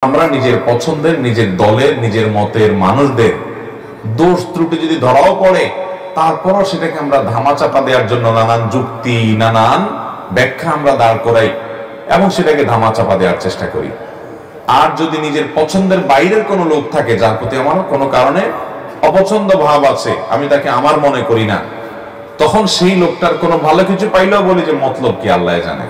আমরা নিজের পছন্দের, নিজের দলের, নিজের মতের মানুষদের দোষ ত্রুটি যদি ধরাও পড়ে, তারপরও সেটাকে আমরা ধামাচাপা দেওয়ার জন্য নানান যুক্তি, নানান ব্যাখ্যা আমরা দাঁড় করাই এবং সেটাকে ধামাচাপা দেওয়ার চেষ্টা করি। আর যদি নিজের পছন্দের বাইরের কোনো লোক থাকে যার প্রতি আমার কোনো কারণে অপছন্দ ভাব আছে, আমি তাকে আমার মনে করি না, তখন সেই লোকটার কোনো ভালো কিছু পাইলেও বলি যে মতলব কি আল্লাহ জানে।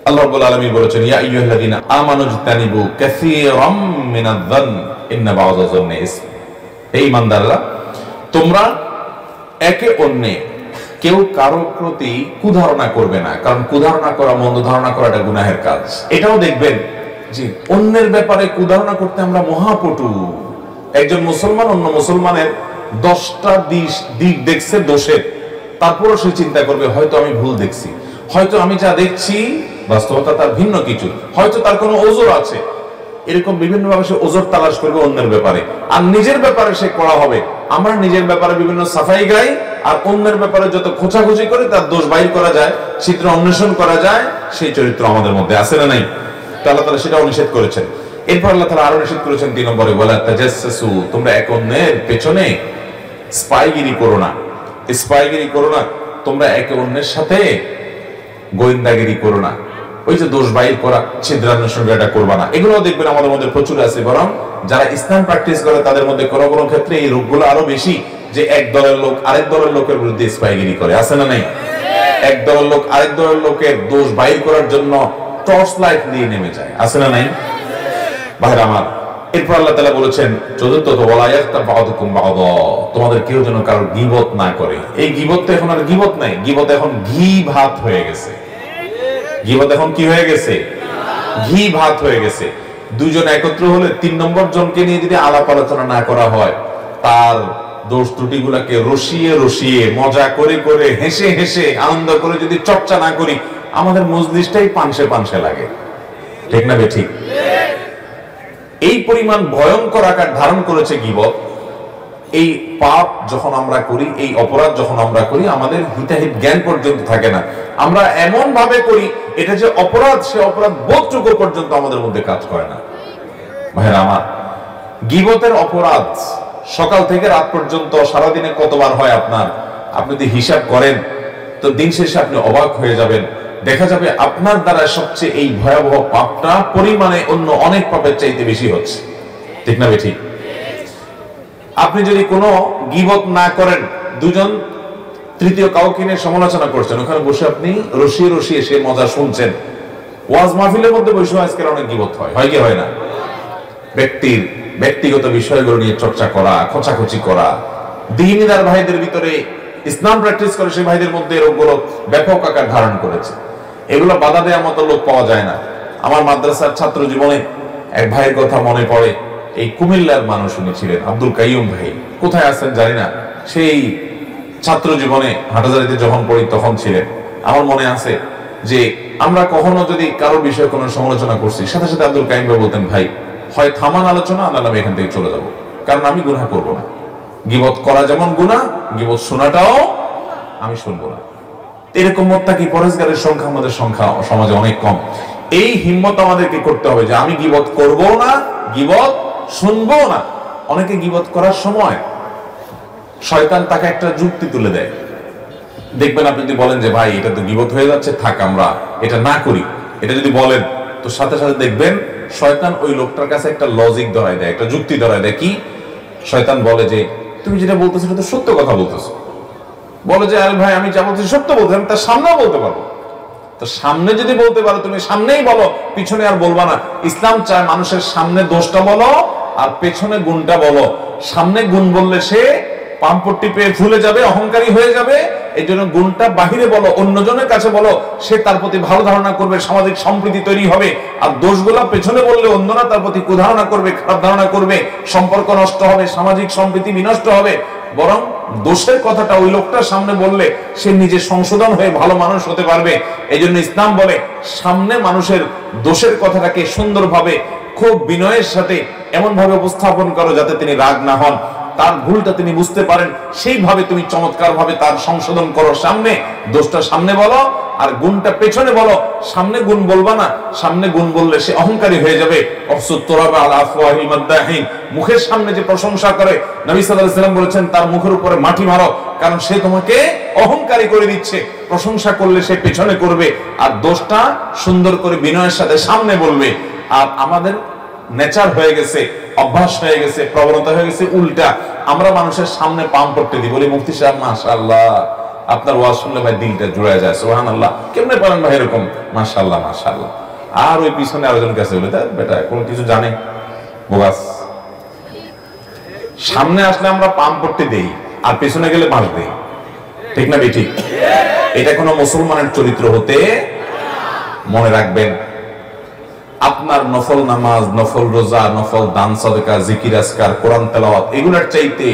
আল্লাহ রাব্বুল আলামিন বলেছেন, ইয়া আইয়ুহাল্লাযীনা আমানু ইজতানিবু কাসীরাম মিনায-যন্ন ইন্না বা'যা-যন্নি ইসম। হে ঈমানদাররা, তোমরা একে অন্যে কেউ কারো প্রতি কুধারণা করবে না, কারণ কুধারণা করা, মন্দ ধারণা করা এটা গুনাহের কাজ। এটাও দেখবেন যে অন্যের ব্যাপারে কুধারণা করতে আমরা মহাপটু। একজন মুসলমান অন্য মুসলমানের 10টা দিক দেখছে দোষের, তারপরও সে চিন্তা করবে হয়তো আমি ভুল দেখছি, হয়তো আমি যা দেখছি বাস্তবতা তার ভিন্ন কিছু, হয়তো তার কোনো ওজর আছে। এরকম বিভিন্ন ভাবে সে ওজর তালাশ করবে অন্যের ব্যাপারে, আর নিজের ব্যাপারে সে করা হবে। আমরা নিজের ব্যাপারে বিভিন্ন সাফাই গাই, আর অন্যের ব্যাপারে যত খোঁচাখুচি করে তার দোষ বাইর করা যায়, চিত্র অন্বেষণ করা যায়, সেই চরিত্র আমাদের মধ্যে আছে না নাই? আল্লাহ তাআলা সেটাও নিষেধ করেছেন। এরপর আল্লাহ তাআলা আরো নিষেধ করেছেন 3 নম্বরে, ওয়ালা তাজাসসু, তোমরা এক অন্যের পেছনে স্পাইগিরি করো না। স্পাইগিরি করো না, তোমরা একে অন্যের সাথে গোয়েন্দাগিরি করো না। ওই যে দোষ বাইর করা, ছিদ্রান্বেষণ এটা করবা না। এগুলো দেখবেন আমাদের মধ্যে প্রচুর আছে। বরং যারা ইসলাম প্র্যাকটিস করে তাদের মধ্যে কোনো কোনো ক্ষেত্রে এই রোগগুলো আরো বেশি, যে এক দলের লোক আরেক দলের লোকের বিরুদ্ধে স্পাইগিরি করে, আছে না নাই? এক দলের লোক আরেক দলের লোকের দোষ বাইর করার জন্য টর্চ লাইট নিয়ে নেমে যায়, আছে না নাই? ভাইরা আমার, এরপর আল্লাহ তাআলা বলেছেন 4th, ওয়ালা ইয়াগতাব বা'দুকুম বা'দা, তোমাদের কেউ যেন কারোর গীবত না করে। এই গীবত তো এখন আর গীবত নাই, গীবত এখন ঘি ভাত হয়ে গেছে। গীবত এখন কি হয়ে গেছে? ঘি ভাত হয়ে গেছে। দুইজন একত্র হলে 3 নম্বর জনকে নিয়ে যদি আলাপ আলোচনা না করা হয়, তার দোষ ত্রুটি গুলাকে রসিয়ে রসিয়ে, মজা করে করে, হেসে হেসে, আনন্দ করে যদি চর্চা না করি, আমাদের মজলিসটাই পানসে পানসে লাগে। ঠিক না বে ঠিক? এই পরিমাণ ভয়ঙ্কর আকার ধারণ করেছে গীবত। এই পাপ যখন আমরা করি, এই অপরাধ যখন আমরা করি, আমাদের হিতাহিত জ্ঞান পর্যন্ত থাকে না। আমরা এমন ভাবে করি এটা যে অপরাধ, সে অপরাধ বোধটুকু পর্যন্ত আমাদের মধ্যে কাজ করে না। ভাইরা আমার, গীবতের অপরাধ সকাল থেকে রাত পর্যন্ত সারাদিনে কতবার হয় আপনার, আপনি যদি হিসাব করেন তো দিন শেষে আপনি অবাক হয়ে যাবেন। দেখা যাবে আপনার দ্বারা সবচেয়ে এই ভয়াবহ পাপটা পরিমাণে অন্য অনেক পাপের চাইতে বেশি হচ্ছে। ঠিক না ঠিক? আপনি যদি কোনো গীবত না করেন, দুজন তৃতীয় কাউকে নিয়ে সমালোচনা করছেন, ওখানে বসে আপনি রসিয়ে রসিয়ে সে মজা শুনছেন। ওয়াজ মাহফিলের মধ্যে বসে আজকাল অনেক গীবত হয়, হয় কি হয় না? ব্যক্তির ব্যক্তিগত বিষয়গুলো নিয়ে চর্চা করা, খোঁচাখুচি করা, দ্বীনদার ভাইদের ভিতরে ইসলাম প্র্যাকটিস করে সেই ভাইদের মধ্যে এরকম ব্যাপক আকার ধারণ করেছে। এগুলো বাধা দেওয়ার মতো লোক পাওয়া যায় না। আমার মাদ্রাসার ছাত্র জীবনে এক ভাইয়ের কথা মনে পড়ে। এই কুমিল্লার মানুষ উনি ছিলেন, আব্দুল কাইয়ুম ভাই, কোথায় আছেন জানি না। সেই ছাত্র জীবনে হাটাজারিতে যখন পড়ি তখন ছিলেন। আমার মনে আছে যে আমরা কখনো যদি কারো বিষয়ে কোনো সমালোচনা করছি, সাথে সাথে আব্দুল কাইয়ুম ভাই বলতেন, ভাই হয় থামান আলোচনা, না আমি এখান থেকে চলে যাব, কারণ আমি গুনাহ করব না। গীবত করা যেমন গুনাহ, গীবত শোনাটাও আমি শুনবো না। এরকম মুত্তাকি পরহেজগারের সংখ্যা আমাদের সমাজে অনেক কম। এই হিম্মত আমাদেরকে করতে হবে যে আমি গীবত করব না, গীবত শুনবো না। অনেকে গীবত করার সময় শয়তান তাকে একটা যুক্তি তুলে দেয়। দেখবেন আপনি যদি বলেন যে ভাই এটা তো গীবত হয়ে যাচ্ছে, থাক আমরা এটা না করি, এটা যদি বলেন তো সাথে সাথে দেখবেন শয়তান ওই লোকটার কাছে একটা লজিক ধরায় দেয়, একটা যুক্তি ধরায় দেয়। কি? শয়তান বলে যে তুমি যেটা বলতেছো এটা তো সত্য কথা বলতেছো। বলে যে আরে ভাই আমি যা বলছি সত্য বলছি, আমি তার সামনেও বলতে পারবো। তো সামনে যদি বলতে পারো, তুমি সামনেই বলো, পিছনে আর বলবা না। ইসলাম চায় মানুষের সামনে দোষটা বলো আর পেছনে গুণটা বলো। সামনে গুণ বললে সে পাম্পট্টি পেয়ে ভুলে যাবে, অহংকারী হয়ে যাবে। এই জন্য গুণটা বাহিরে বলো, অন্যজনের কাছে বলো, সে তার প্রতি ভালো ধারণা করবে, সামাজিক সম্প্রীতি তৈরি হবে। আর দোষগুলা পেছনে বললে অন্যরা তার প্রতি কুধারণা করবে, খারাপ ধারণা করবে, সম্পর্ক নষ্ট হবে, সামাজিক সম্প্রীতি বিনষ্ট হবে। বরং দোষের কথাটা ওই লোকটার সামনে বললে সে নিজে সংশোধন হয়ে ভালো মানুষ হতে পারবে। এই জন্য ইসলাম বলে সামনে মানুষের দোষের কথাটাকে সুন্দরভাবে, খুব বিনয়ের সাথে এমন ভাবে উপস্থাপন করো যাতে তিনি রাগ না হন, তার ভুলটা তিনি বুঝতে পারেন। সেইভাবে তুমি চমৎকার ভাবে তার সংশোধন করো। সামনে দোষটা সামনে বলো, আর গুণটা পেছনে বলো, সামনে গুণ বলবা না। সামনে গুণ বললে সে অহংকারী হয়ে যাবে। মুখের সামনে যে প্রশংসা করে, নবী সাল্লাল্লাহু আলাইহি ওয়াসাল্লাম বলেছেন তার মুখের উপরে মাটি মারো, কারণ সে তোমাকে অহংকারী করে দিচ্ছে। প্রশংসা করলে সে পেছনে করবে, আর দোষটা সুন্দর করে বিনয়ের সাথে সামনে বলবে। আর আমাদের নেচার হয়ে গেছে, অভ্যাস হয়ে গেছে, প্রবণতা হয়ে গেছে উল্টা। আমরা মানুষের সামনে পাম করতে দিই, বলি মুফতি সাহেব মাশাআল্লাহ, আপনার ওয়াজ শুনলে ভাই দিলটা জুড়ে যায়, সুবহানাল্লাহ, কেমনে পারেন ভাই এরকম, মাশাআল্লাহ মাশাআল্লাহ। আর ওই পিছনে আরেকজন কাছে বলে, তা বেটা কোন কিছু জানে বোগাস। সামনে আসলে আমরা পাম করতে দেই, আর পেছনে গেলে বাঁশ দেই, ঠিক না বেঠিক? এটা কোনো মুসলমানের চরিত্র হতে, মনে রাখবেন। আপনার নফল নামাজ, নফল রোজা, নফল দান সাদকা, জিকির আজকার, কোরআন তেলাওয়াত, এগুলোর চাইতে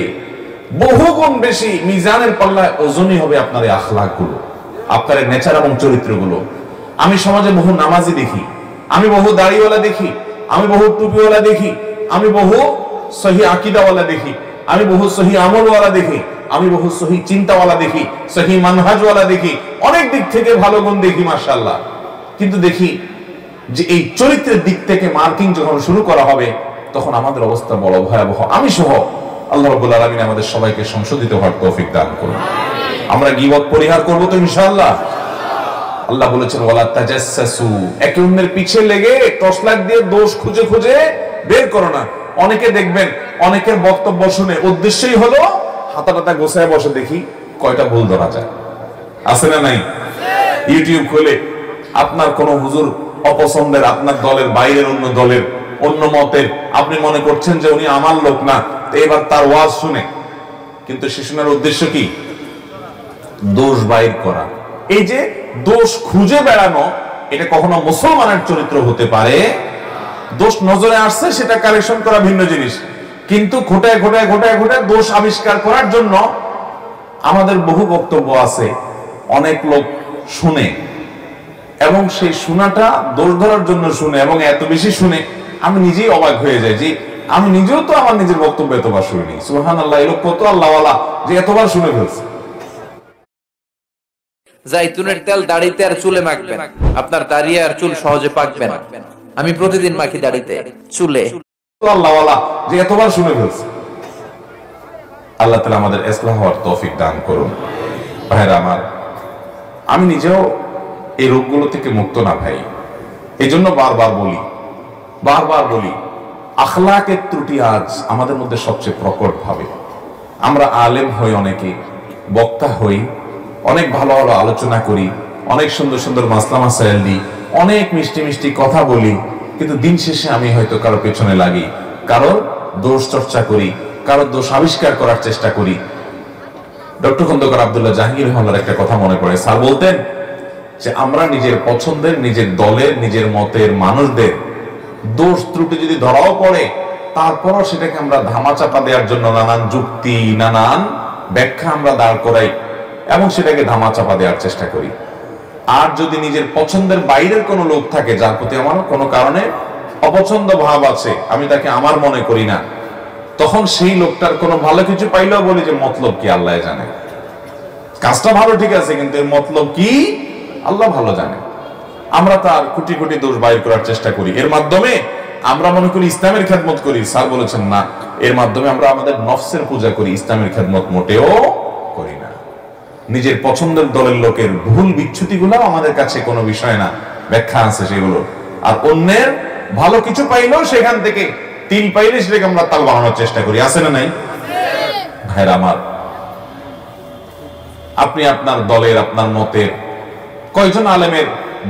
বহুগুণ বেশি মিজানের পাল্লায় ওজনই হবে আপনার এই আখলাকগুলো, আপনার এই নেচার এবং চরিত্রগুলো। আমি সমাজে বহু নামাজি দেখি, আমি বহু দাড়িওয়ালা দেখি, আমি বহু টুপিওয়ালা দেখি, আমি বহু সহি আকীদাওয়ালা দেখি, আমি বহু সহি আমলওয়ালা দেখি, আমি বহু সহি চিন্তাওয়ালা দেখি, সহি মানহাজওয়ালা দেখি, অনেক দিক থেকে ভালো গুণ দেখি মাশাআল্লাহ। কিন্তু দেখি যে এই চরিত্রের দিক থেকে মার্কিং যখন শুরু করা হবে, তখন আমাদের অবস্থা বড় ভয়াবহ। আমি সহ আল্লাহ রাব্বুল আলামিন আমাদের সবাইকে সংশোধিত হওয়ার তৌফিক দান করুন। আমরা গীবত পরিহার করব তো ইনশাআল্লাহ। আল্লাহ বলেছেন ওয়ালা তাজাসসু, একে অন্যের পিছে লেগে টর্চলাইট দিয়ে দোষ খুঁজে খুঁজে বের করো না। অনেকে দেখবেন অনেকের বক্তব্য শুনে উদ্দেশ্যই হলো হাতাটাতা গোছায় বসে দেখি কয়টা ভুল ধরা যায়, আছে না নাই? ইউটিউব খুলে আপনার কোন হুজুর অপছন্দের, আপনার দলের বাইরের অন্য দলের, অন্য মতের, আপনি মনে করছেন যে উনি আমার লোক না, তো এবার তার ওয়াজ শুনে, কিন্তু সে শোনার উদ্দেশ্য কি? দোষ বাইর করা। এই যে দোষ খুঁজে বেড়ানো, এটা কখনো মুসলমানের চরিত্র হতে পারে? দোষ নজরে আসছে সেটা কারেকশন করা ভিন্ন জিনিস, কিন্তু ঘোটায় ঘোটায় ঘোটায় ঘোটায় দোষ আবিষ্কার করার জন্য আমাদের বহু বক্তব্য আছে। অনেক লোক শুনে এবং সেই শোনাটা দোষ ধরার জন্য শুনে, এবং এত বেশি শুনে আমি নিজেই অবাক হয়ে যাই যে আমি নিজেও তো আমার নিজের বক্তব্য এতবার শুনিনি। সুবহানাল্লাহ, এই লোক কত আল্লাহওয়ালা যে এতবার শুনে ফেলছে। জাইতুনের তেল দাড়িতে আর চুলে মাখবেন, আপনার দাড়ি আর চুল সহজে পাকবে না। আমি প্রতিদিন মাখি দাড়িতে, চুলে। আল্লাহওয়ালা যে এতবার শুনে ফেলছে। আল্লাহ তাআলা আমাদের ইসলাহ হওয়ার তৌফিক দান করুন। ভাইরা আমার, আমি নিজেও এই রোগগুলো থেকে মুক্ত না ভাই। এই জন্য বারবার বলি আখলাকের ত্রুটি আজ আমাদের মধ্যে সবচেয়ে প্রকট ভাবে। আমরা আলেম হই, অনেকে বক্তা হই, অনেক ভালো ভালো আলোচনা করি, অনেক সুন্দর সুন্দর মাসলা মাসাইল দিই, অনেক মিষ্টি মিষ্টি কথা বলি, কিন্তু দিন শেষে আমি হয়তো কারো পেছনে লাগি, কারোর দোষ চর্চা করি, কারোর দোষ আবিষ্কার করার চেষ্টা করি। ডক্টর খন্দকার আব্দুল্লাহ জাহাঙ্গীর রহমানের একটা কথা মনে পড়ে। স্যার বলতেন যে আমরা নিজের পছন্দের, নিজের দলের, নিজের মতের মানুষদের দোষ ত্রুটি যদি ধরাও পড়ে, তারপরও সেটাকে আমরা ধামাচাপা দেওয়ার জন্য নানান যুক্তি, নানান ব্যাখ্যা আমরা দাঁড় করাই এবং সেটাকে ধামাচাপা দেওয়ার চেষ্টা করি। আর যদি নিজের পছন্দের বাইরের কোনো লোক থাকে, যার প্রতি আমার কোনো কারণে অপছন্দ ভাব আছে, আমি তাকে আমার মনে করি না, তখন সেই লোকটার কোনো ভালো কিছু পাইলেও বলি যে মতলব কি আল্লাহ জানে, কাজটা ভালো ঠিক আছে, কিন্তু এর মতলব কি আল্লাহ ভালো জানে। আমরা তার কোটি কোটি দোষ বাইর করার চেষ্টা করি, এর মাধ্যমে আমরা মনে করি ইসলামের খেদমত করি। স্যার বলেছেন না, এর মাধ্যমে আমরা আমাদের নফসের পূজা করি, ইসলামের খেদমত মোটেও করি না। নিজের পছন্দের দলের লোকের ভুল বিচ্যুতি গুলো আমাদের কাছে কোনো বিষয় না, ব্যাখ্যা আছে সেগুলো। আর অন্যের ভালো কিছু পাইলেও সেখান থেকে তিল পাইলে সেটাকে আমরা তাল বানানোর চেষ্টা করি, আছে না নাই? ভাইরা আমার, আপনি আপনার দলের, আপনার মতের কয়জন আলেমের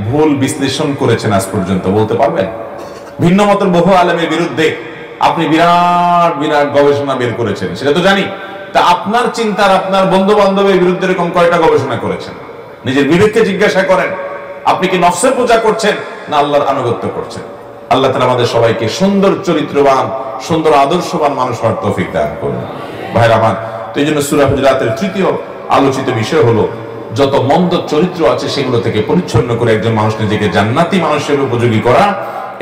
ভুল বিশ্লেষণ করেছেন আজ পর্যন্ত বলতে পারবেন? ভিন্ন মতের বহু আলেমের বিরুদ্ধে আপনি বিরাট বিরাট গবেষণা বের করেছেন, সেটা তো জানি। তা আপনার চিন্তার, আপনার বন্ধু বান্ধবের বিরুদ্ধে এরকম কয়টা গবেষণা করেছেন? নিজের বিবেককে জিজ্ঞাসা করেন, আপনি কি নফসের পূজা করছেন না আল্লাহর আনুগত্য করছেন? আল্লাহ তাআলা আমাদের সবাইকে সুন্দর চরিত্রবান, সুন্দর আদর্শবান মানুষ হওয়ার তৌফিক দান করুন। ভাইরা আমার, তো এই জন্য সূরা হুজুরাতের তৃতীয় আলোচিত বিষয় হলো যত মন্দ চরিত্র আছে সেগুলো থেকে পরিচ্ছন্ন করে একজন মানুষ নিজেকে জান্নাতি মানুষের উপযোগী করা।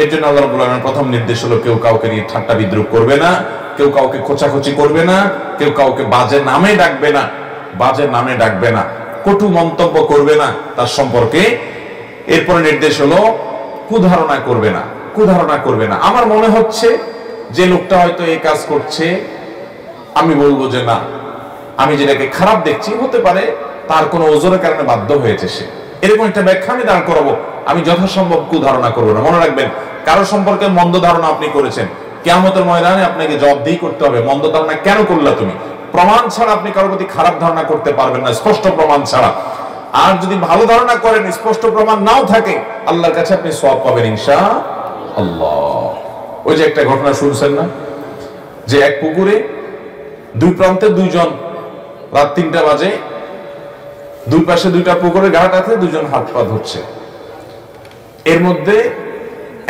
এর জন্য আল্লাহ রাব্বুল আলামিনের প্রথম নির্দেশ হলো কেউ কাউকে নিয়ে ঠাট্টা বিদ্রুপ করবে না, কেউ কাউকে খোঁচাখুচি করবে না, কেউ কাউকে বাজে নামে ডাকবে না, বাজে নামে ডাকবে না। কটু মন্তব্য করবে না তার সম্পর্কে। এরপরে নির্দেশ হলো কুধারণা করবে না, কুধারণা করবে না। আমার মনে হচ্ছে যে লোকটা হয়তো এই কাজ করছে, আমি বলবো যে না, আমি যেটাকে খারাপ দেখছি, হতে পারে তার কোনো ওজনের কারণে বাধ্য হয়েছে সে, এরকম একটা ব্যাখ্যা আমি দাঁড় করাবো। আমি যথাসম্ভব কুধারণা করবো না। মনে রাখবেন, কারো সম্পর্কে মন্দ ধারণা আপনি করেছেন, কিয়ামতের ময়দানে আপনাকে জবাবদিহি করতে হবে, মন্দ ধারণা কেন করলা তুমি। প্রমাণ ছাড়া আপনি কারোর প্রতি খারাপ ধারণা করতে পারবেন না, স্পষ্ট প্রমাণ ছাড়া। আর যদি ভালো ধারণা করেন, স্পষ্ট প্রমাণ নাও থাকে, আল্লাহর কাছে আপনি সওয়াব পাবেন ইনশাআল্লাহ। ওই যে একটা ঘটনা শুনছেন না, যে এক পুকুরে দুই প্রান্তে দুইজন, রাত 3টা বাজে, দুই পাশে দুইটা পুকুরের ঘাট আছে, দুজন হাত পা ধরছে। এর মধ্যে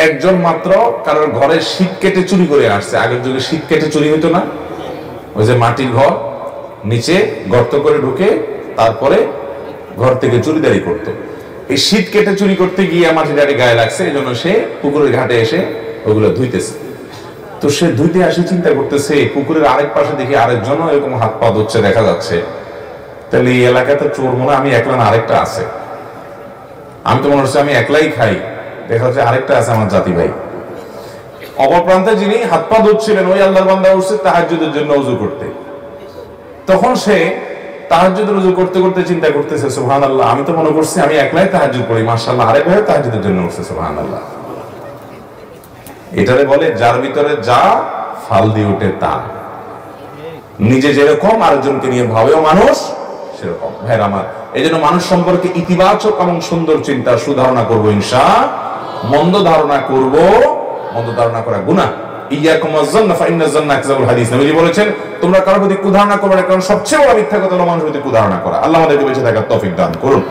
একজন মাত্র কারোর ঘরে শীত কেটে চুরি করে আসছে। আগের যুগে শীত কেটে চুরি হইতো না, ওই যে মাটির ঘর, নিচে গর্ত করে ঢুকে তারপরে ঘর থেকে চুরিদারি করত। এই শীত কেটে চুরি করতে গিয়ে মাটিটারে গায়ে লাগছে, এই জন্য সে পুকুরের ঘাটে এসে ওগুলো ধুইতেছে। তো সে ধুইতে আসি চিন্তা করতেছে, পুকুরের আরেক পাশে দেখি আরেকজন এরকম হাত পা ধুচ্ছে দেখা যাচ্ছে, তাহলে এই এলাকাতে চোর মনে আমি একলা না আরেকটা আছে। আমি তো মনে হচ্ছে আমি একলাই খাই, দেখা যাচ্ছে আরেকটা আছে আমার জাতি ভাই। অপর প্রান্তে যিনি হাত পা ধুচ্ছিলেন, ওই আল্লাহর বান্দা উঠছে তাহাজ্জুদের জন্য ওযু করতে। তখন সে তাহাজ্জুদের ওযু করতে করতে চিন্তা করতেছে, সুবহানাল্লাহ, আমি তো মনে করছি আমি একলাই তাহাজ্জুদ পড়ি, মাশাআল্লাহ আরেক ভাই তাহাজ্জুদের জন্য উঠছে, সুবহানাল্লাহ। এটারে বলে যার ভিতরে যা ফাল দিয়ে উঠে তা। নিজে যেরকম আরেকজনকে নিয়ে ভাবেও মানুষ সেরকম। ভাইরা আমার, এই জন্য মানুষ সম্পর্কে ইতিবাচক এবং সুন্দর চিন্তা, সুধারণা করবো ইনশাআল্লাহ। মন্দ ধারণা করব, মন্দ ধারণা করা গুনাহ। ইয়াকুম আয-যান্না ফাইন্না আয-যান্না আকযাবুল হাদিস। নবীজি বলেছেন, তোমরা কারোর প্রতি কুধারণা করবে না, কারণ সবচেয়ে বড় মিথ্যা কথা হলো মানুষের প্রতি কুধারণা করা। আল্লাহ আমাদেরকে বেঁচে থাকার তৌফিক দান করুন।